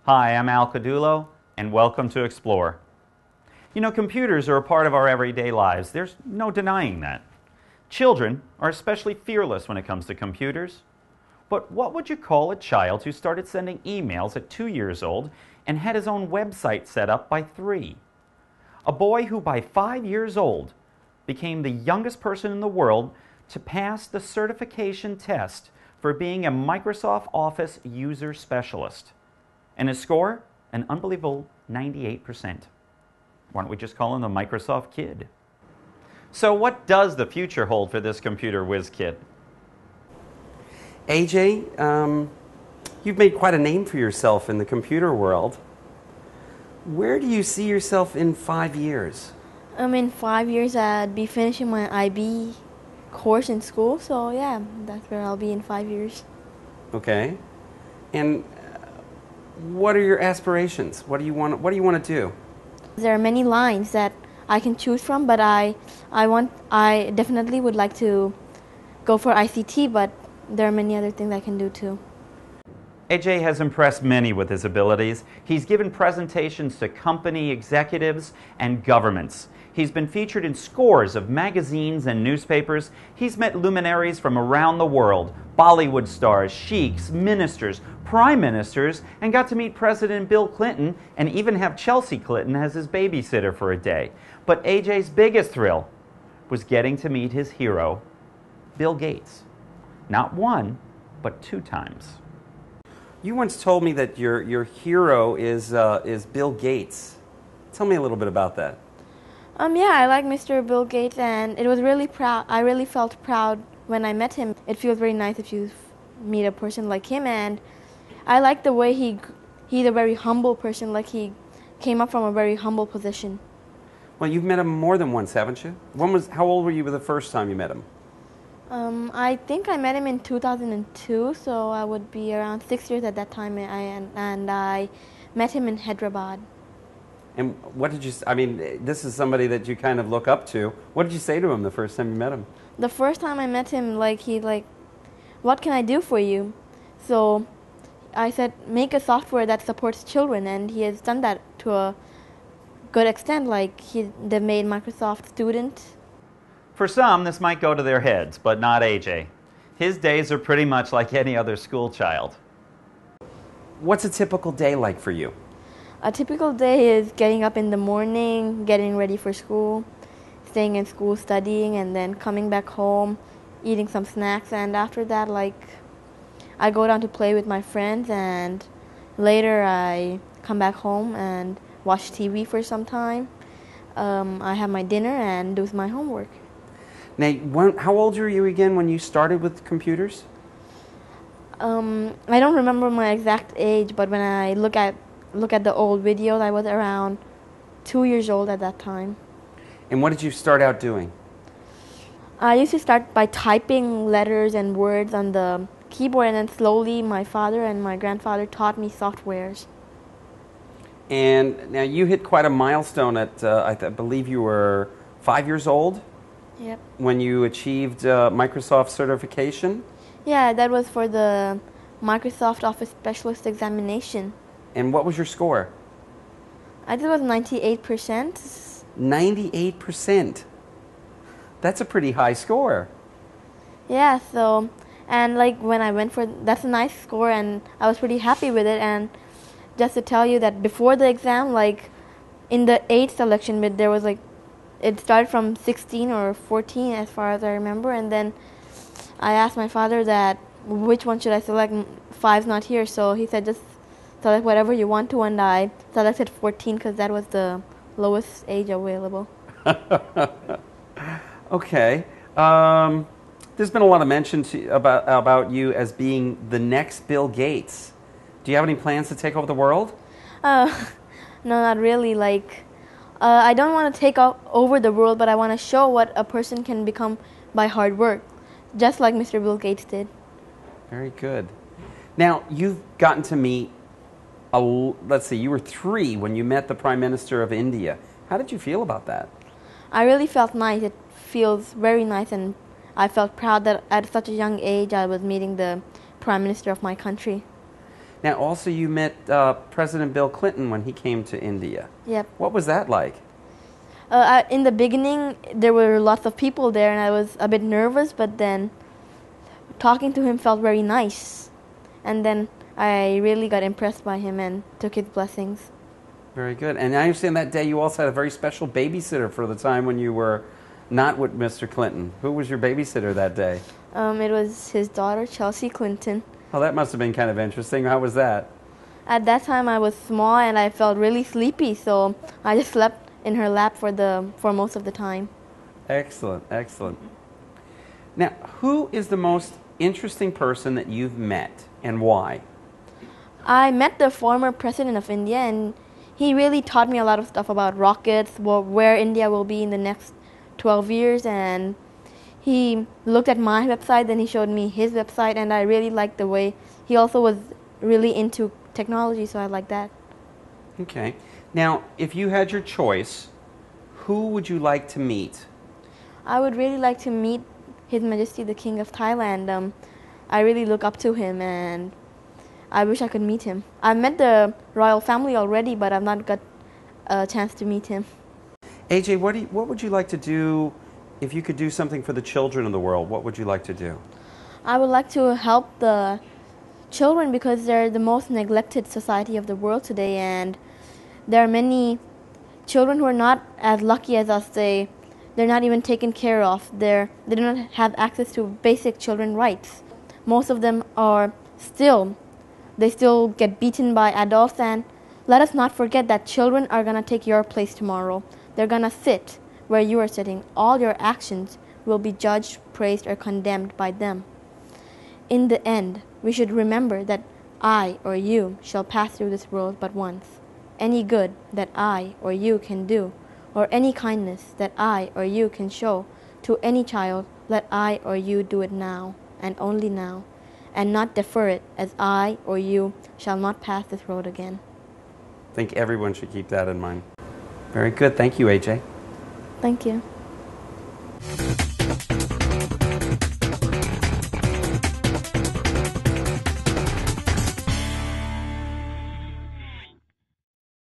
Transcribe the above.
Hi, I'm Al Cadulo, and welcome to Explore. You know, computers are a part of our everyday lives. There's no denying that. Children are especially fearless when it comes to computers. But what would you call a child who started sending emails at 2 years old and had his own website set up by 3? A boy who by 5 years old became the youngest person in the world to pass the certification test for being a Microsoft Office user specialist. And his score? An unbelievable 98%. Why don't we just call him the Microsoft Kid? So what does the future hold for this computer whiz kid? AJ, you've made quite a name for yourself in the computer world. Where do you see yourself in 5 years? In 5 years, I'd be finishing my IB course in school. So yeah, that's where I'll be in 5 years. Okay. And what are your aspirations? What do you want to do? There are many lines that I can choose from, but I definitely would like to go for ICT, but there are many other things I can do too. AJ has impressed many with his abilities. He's given presentations to company executives and governments. He's been featured in scores of magazines and newspapers. He's met luminaries from around the world, Bollywood stars, sheiks, ministers, prime ministers, and got to meet President Bill Clinton and even have Chelsea Clinton as his babysitter for a day. But AJ's biggest thrill was getting to meet his hero, Bill Gates. Not one, but 2 times. You once told me that your hero is Bill Gates. Tell me a little bit about that. Yeah, I like Mr. Bill Gates, and it was really proud. I really felt proud when I met him. It feels very nice if you meet a person like him, and I like the way he's a very humble person. Like he came up from a very humble position. Well, you've met him more than once, haven't you? How old were you the first time you met him? I think I met him in 2002, so I would be around 6 years at that time, and I met him in Hyderabad. And what did you? I mean, this is somebody that you kind of look up to. What did you say to him the first time you met him? The first time I met him, what can I do for you? So I said, make a software that supports children, and he has done that to a good extent. They made Microsoft Student. For some, this might go to their heads, but not AJ. His days are pretty much like any other school child. What's a typical day like for you? A typical day is getting up in the morning, getting ready for school, staying in school studying, and then coming back home, eating some snacks, and after that, I go down to play with my friends, and later I come back home and watch TV for some time. I have my dinner and do my homework. Now, how old were you again when you started with computers? I don't remember my exact age, but when I look at the old videos, I was around 2 years old at that time. And what did you start out doing? I used to start by typing letters and words on the keyboard, and then slowly my father and my grandfather taught me softwares. And now you hit quite a milestone at, I believe you were 5 years old? Yep. When you achieved Microsoft certification? Yeah, that was for the Microsoft Office Specialist examination. And what was your score? I think it was 98%. 98%. That's a pretty high score. Yeah, so, and when I went that's a nice score, and I was pretty happy with it. And just to tell you that before the exam, in the 8th selection bit, there was it started from 16 or 14 as far as I remember, and then I asked my father that which one should I select. 5's not here, so he said just select whatever you want to, and I selected 14 because that was the lowest age available. Okay. There's been a lot of mention about you as being the next Bill Gates. Do you have any plans to take over the world? No, not really. I don't want to take over the world, but I want to show what a person can become by hard work, just like Mr. Bill Gates did. Very good. Now, you've gotten to meet, let's see, you were 3 when you met the Prime Minister of India. How did you feel about that? I really felt nice. It feels very nice, and I felt proud that at such a young age I was meeting the Prime Minister of my country. Now, also you met President Bill Clinton when he came to India. Yep. What was that like? In the beginning, there were lots of people there, and I was a bit nervous, but then talking to him felt very nice. And then I really got impressed by him and took his blessings. Very good. And I understand that day you also had a very special babysitter for the time when you were not with Mr. Clinton. Who was your babysitter that day? It was his daughter, Chelsea Clinton. Well, that must have been kind of interesting. How was that? At that time, I was small and I felt really sleepy, so I just slept in her lap for most of the time. Excellent, excellent. Now, who is the most interesting person that you've met and why? I met the former president of India, and he really taught me a lot of stuff about rockets, where India will be in the next 12 years, and he looked at my website, then he showed me his website, and I really liked the way he also was really into technology, so I liked that. Okay. Now, if you had your choice, who would you like to meet? I would really like to meet His Majesty the King of Thailand. I really look up to him, and I wish I could meet him. I've met the royal family already, but I've not got a chance to meet him. AJ, what would you like to do if you could do something for the children of the world? What would you like to do? I would like to help the children because they're the most neglected society of the world today, and there are many children who are not as lucky as us. They're not even taken care of. They do not have access to basic children rights. Most of them they still get beaten by adults, and let us not forget that children are going to take your place tomorrow. They're going to sit where you are sitting. All your actions will be judged, praised, or condemned by them. In the end, we should remember that I or you shall pass through this world but once. Any good that I or you can do, or any kindness that I or you can show to any child, let I or you do it now, and only now, and not defer it, as I or you shall not pass this road again. I think everyone should keep that in mind. Very good. Thank you, AJ. Thank you.